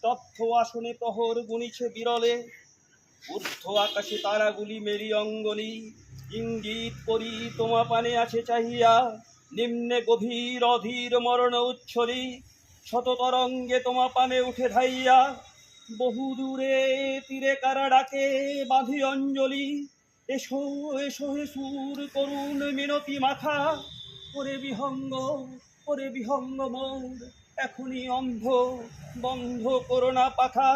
স্তব্ধ আসনে প্রহর গুনিছে বিরলে, ঊর্ধ্ব আকাশে তারাগুলি মেরি অঙ্গনি, ইঙ্গিত করি তোমা পানে আছে চাহিয়া, নিম্নে গভীর অধীর মরণ উচ্ছরি, শত তরঙ্গে তোমা পানে উঠে ধাইয়া, বহু দূরে তীরে কারা ডাকে বাঁধি অঞ্জলি, এসো এসো হে সুর করুণ মিনতি মাখা, ওরে বিহঙ্গ মোর এখনই অন্ধ, বন্ধ করোনা পাখা।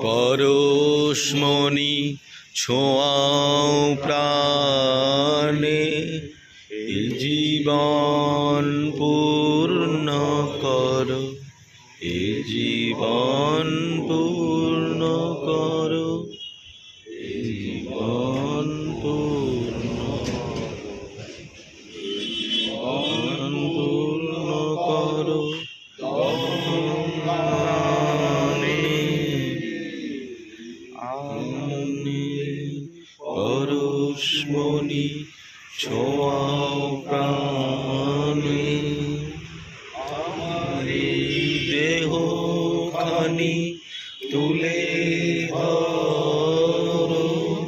পরশমণি ছোঁয়াও প্রাণে, এ জীবন পূর্ণ করো, এ জীবন পূর্ণ করো, এ জীবন পূর্ণ করো। পরশমণি ছোঁয়াও প্রাণে, আমারি দেহ খানি তুলে ধরো,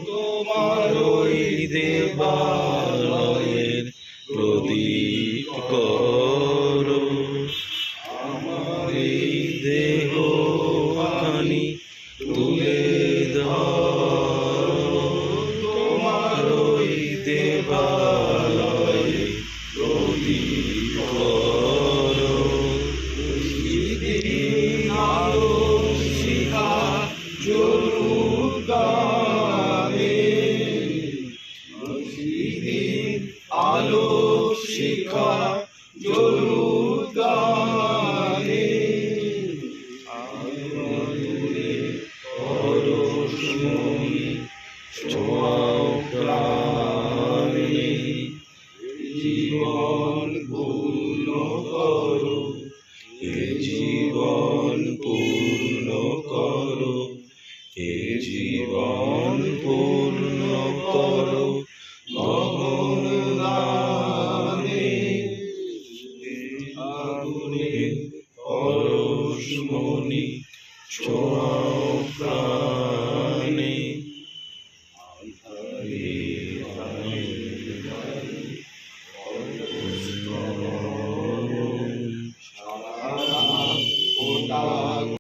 তোমার ওই দেবালয়ের প্রদীপ করো, আমারি দেহ খানি তুলে ধরো, তোমার ওই দেবালয়ে প্রদীপ করো। সেদিন আলো শিখা জ্বলুক গানে, সেদিন আলো শিখা জ্বলুক গানে, পরশমণি ছোঁয়াও প্রাণে, জীবন পূর্ণ করো, এ জীবন পূর্ণ করো, এ জীবন পূর্ণ করো।